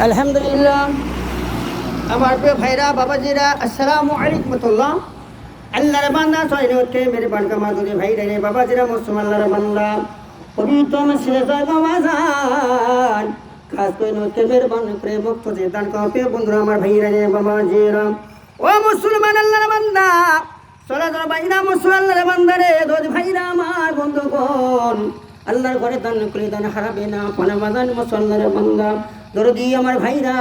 আলহামদুলিল্লাহ। আমার প্রিয় ভাইরা বাবাজিরা, আসসালামু আলাইকুম রাহমাতুল্লাহ। আল্লাহর বান্দা সয়নকে মেরে বানকা মাদুরি ভাইরা রে বাবাজিরা, মুসলমান আল্লাহর বান্দা পবিত্র মসজিদে যায় বাবাজান, খাস করে নকে মেরে বান করে মুক্ত যে দান করতে বন্ধুরা আমার ভাইরা রে বাবাজিরা, ও মুসলমান আল্লাহর বান্দা সলাদর ভাইরা, মুসলমান আল্লাহর বান্দা রে দোজ ভাইরা আমার বন্ধুগণ, আল্লাহর ঘরে দান করে দান হারাবে না পানা বাজান মুসলমানের বান্দা দরদি আমার ভাইরা।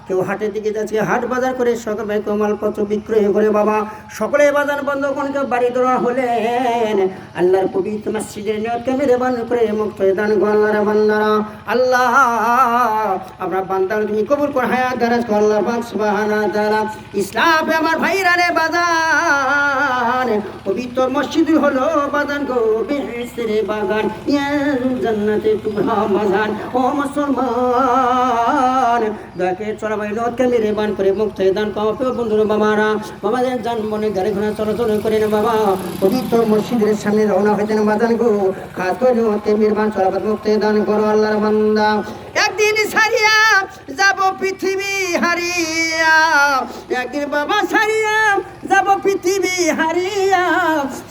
কেউ হাটের দিকে যাচ্ছে, হাট বাজার করে সকালে মালপত্র বিক্রয় করে বাবা সকলে বাজার বন্ধ কোন কেউ বাড়ি দৌড়া হলেন আল্লাহর পবিত্র মসজিদের নিয়তকে মেরে বান করে মুক্ত দান আল্লাহর বান্দারা। আল্লাহ আমরা বান্দার তুমি কবুল কর, হায়াত দারাজ কর আল্লাহ পাক সুবহানাহু ওয়া তাআলা। ইসলাম আমার ভাইরা রে বাজান, পবিত্র মসজিদ হলো বাজান গো বেহেশতের বাগান, ইয়া জান্নাতে তুহা বাজান। ও মুসলমান দয়াকে চলাবাই নদকে মেরে বান করে মুক্ত দান কমে বন্ধুরা বাবারা, বাবাদের যান মনে গাড়ি ঘোড়া চলাচল করে না বাবা পবিত্র মসজিদের সামনে রওনা হইতেন বাজান গো, খাস করে নদকে মেরে বান চলাবাদ মুক্ত দান করো আল্লাহর বান্দা। একদিন সারিয়া যাব পৃথিবী হারিয়া, একদিন বাবা সারিয়া যাব পৃথিবী হারিয়া,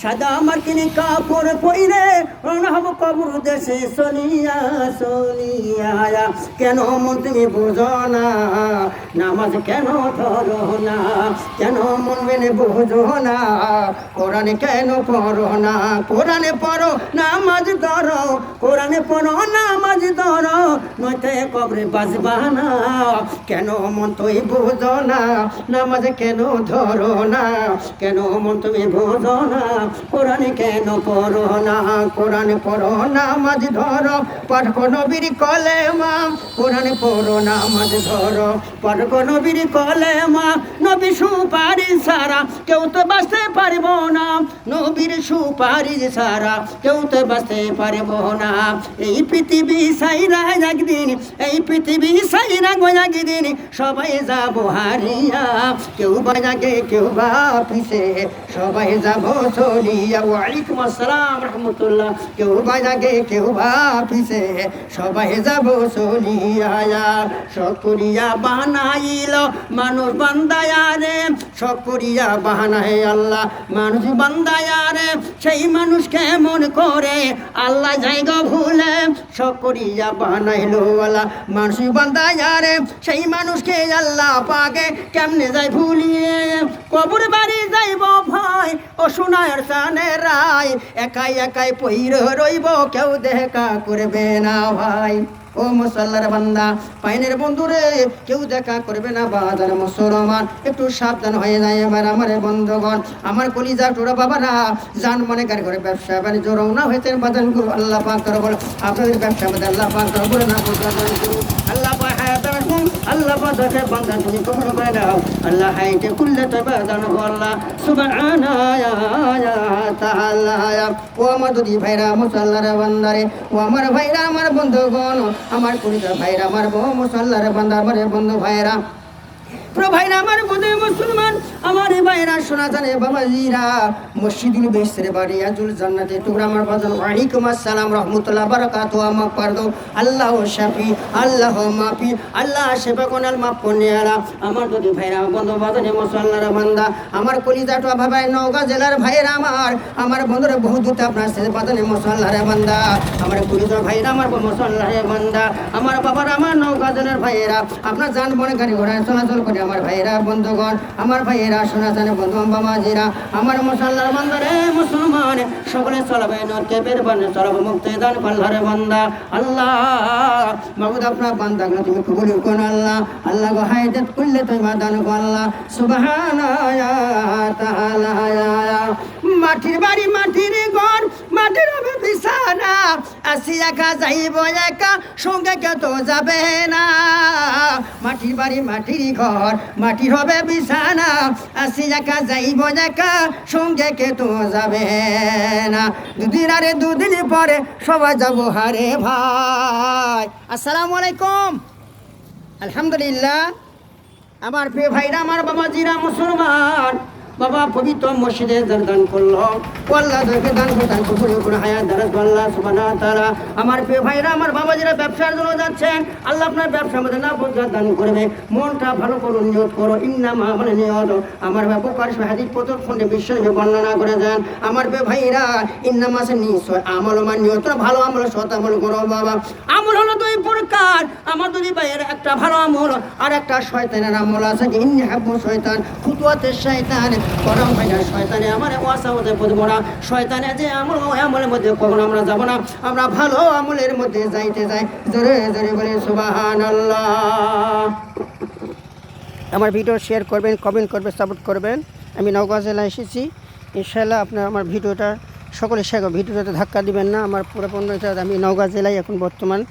সাদা আমার কিনে কাপড় পইরে রওনা হব কবর দেশে চলিয়া চলিয়া। কেন মন তুমি বোঝো না, নামাজ কেন ধরো না, কেন মন মেনে বোঝো না, কোরআনে কেন পড়ো না, কোরআনে পড়ো নামাজ ধরো, কোরআনে পড়ো নামাজ ধরো, নয়তো কবরে বাজবা না। কেন মন তুই বোঝো না, নামাজ কেন ধরো না, কেন মন তুমি বোঝো না, কোরআনে কেন পড়ো না, কোরআনে পড়ো নামাজ ধরো, পাঠ নবীর কলেমা, কোরআনে পড়ো নামাজ ধরো, পাঠ নবীর কলেমা, নবী সুপারিশ ছাড়া কেউ তো বাঁচতে পারব না, নবীর সুপারিশ ছাড়া কেউ তো বাঁচতে পারব না। এই পৃথিবী সাইরা একদিন, এই পৃথিবী সাইরা একদিন সবাই যাব হারিয়া, কেউ বাজাগে কেউ বা পিছে সবাই যাব চলিয়া। ওয়ালাইকুম আসসালাম রহমতুল্লাহ। কেউ বাজাগে কেউ বা পিছে সবাই যাব চলিয়া। সকরিয়া বানাইল মানুষ বান্দায়া রে, সকরিয়া বানায় আল্লাহ মানুষ বান্দায়া রে, সেই মানুষ কেমন করে আল্লাহ জায়গা ভুলে, সকরিয়া বানাইলো আল্লাহ মানুষ বান্দায়া রে, সেই মানুষকে আল্লাহ পাকে কেমনে যায় ভুলিয়ে, কবর বাড়ি যাইব ভাই ও সোনার চানে রায়, একাই একাই পইর রইব কেউ দেখা করবে না ভাই। ও মুসল্লার বান্দা পাইনের বন্ধুরে কেউ দেখা করবে না বাজার মুসলমান, একটু সাবধান হয়ে যায় এবার আমার বন্ধুগণ, আমার কলিজা টোরা বাবারা জান মনে গাড়ি করে ব্যবসা বাণিজ্য রওনা হয়েছেন বাজান গুরু আল্লাহ পাক করে বলে আপনাদের ব্যবসা বাদে আল্লাহ পাক করে বলে না আল্লাহ পাক হায়াত রাখুন, আল্লাহ পাক দেখে বান্দা তুমি কবুল করে দাও, আল্লাহ হাইতে কুল্লে তবা জানো আল্লাহ সুবহানাহু তাআলা। ও আমার দুদি ভাইরা মুসল্লার বান্দারে, ও আমার ভাইরা আমার বন্ধুগণ, আমার কলিজার ভাইরা আমার বহু মুসল্লার বান্দা আমার বন্ধু ভাইরা, ভাইরা আমার বন্ধু মুসলমান আমার ভাইরা শোনা জানে বাবাজিরা, মসজিদুল বেসের বাড়ি আজুল জান্নাতে টুকরা আমার বাজান। ওয়ালাইকুম আসসালাম রহমতুল্লাহ বারাকাতুহু। আমাক পারদো আল্লাহ শাফি আল্লাহ মাফি আল্লাহ শেফা কোনাল মাফ করিয়ালা। আমার দুটি ভাইরা বন্ধু বাজানে মুসল্লার বান্দা, আমার কলিজাটা ভাই নওগাঁ জেলার ভাইরা আমার বন্ধুরা বহু দূর আপনার সে বাজানে মুসল্লার বান্দা, আমার কলিজার ভাইরা আমার মুসল্লার বান্দা, আমার বাবার আমার নওগাঁ জেলার ভাইরা আপনার যান মনে গাড়ি ঘোড়ায় চলাচল করে আমার ভাইরা বন্ধুগণ, আমার ভাইয়েরা শোনা জানে বন্ধু বাবাজিরা, আমার মুসল্লার বান্দারে মুসলমান সকলে চলাবে নরকে বের বানে চলাবো মুক্ত দান আল্লাহর বান্দা। আল্লাহ মাবুদ আপনার বান্দাগুলো তুমি কবুল করুন আল্লাহ, আল্লাহ গো হায়াত করলে তুমি দান করো আল্লাহ সুবহানাহু তাআলা। মাটির বাড়ি মাটির ঘর মাটির হবে বিছানা, আসি একা যাইব একা সঙ্গে কে তো যাবে না, মাটির বাড়ি মাটির ঘর মাটির হবে বিছানা, আসি একা যাইব একা সঙ্গে কে তো যাবে না, দুদিন আরে দুদিন পরে সবাই যাবো হারে ভাই। আসসালামু আলাইকুম। আলহামদুলিল্লাহ। আমার প্রিয় ভাইরা আমার বাবাজিরা মুসলমান, বাবা পবিত্র মসজিদে যার দান করলো ও আল্লাহ তাকে দান করে তার পুরো হায়াত দারাজ আল্লাহ সুবহানাহু ওয়া তাআলা। আমার প্রিয় ভাইরা আমার বাবাজিরা ব্যবসার জন্য যাচ্ছেন, আল্লাহ আপনার ব্যবসার মধ্যে না বোঝা দান করবে। মনটা ভালো করুন, নিয়ত করো ইন্নামা মানে নিয়ত। আমার ব্যাপকার হাদিস প্রথম খণ্ডে বিশ্বকে বর্ণনা করে যান। আমার প্রিয় ভাইরা ইন্নামা সে নিশ্চয় আমল মান নিয়ত ভালো আমল সৎ আমল করো বাবা। আমল হলো দুই প্রকার, আমার দুই ভাইয়ের একটা ভালো আমল আর একটা শয়তানের আমল আছে। ইন্নী হাব্বু শয়তান ফুতুয়াতে শয়তান, করম ভাইরা শয়তানে আমার ওয়াসাওয়াতে পড়বো না। শয়তানে যে আমল ওই আমলের মধ্যে কখনো আমরা যাব না, আমরা ভালো আমলের মধ্যে যাইতে যাই। জোরে জোরে বলে সুবহানাল্লাহ। আমার ভিডিও শেয়ার করবেন, কমেন্ট করবেন, সাপোর্ট করবেন। আমি নওগাঁ জেলায় এসেছি, ইনশাআল্লাহ আপনার আমার ভিডিওটা সকলে শেয়ার করবেন, ভিডিওটাতে ধাক্কা দিবেন না। আমার পুরোপূর্ণ আমি নওগাঁ জেলায় এখন বর্তমান,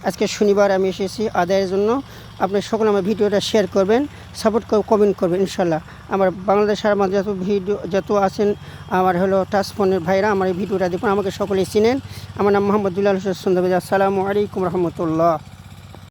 আজকে শনিবার আমি এসেছি আদায়ের জন্য। আপনি সকলে আমার ভিডিওটা শেয়ার করবেন, সাপোর্ট কমেন্ট করবেন ইনশাআল্লাহ। আমার বাংলাদেশের মধ্যে যত আছেন আমার হলো টাচ ফোনের ভাইরা আমার এই ভিডিওটা দেখুন, আমাকে সকলে চিনেন। আমার নাম মোহাম্মদুল্লাহ হোসেন। আসসালামু আলাইকুম রহমতুল্লাহ।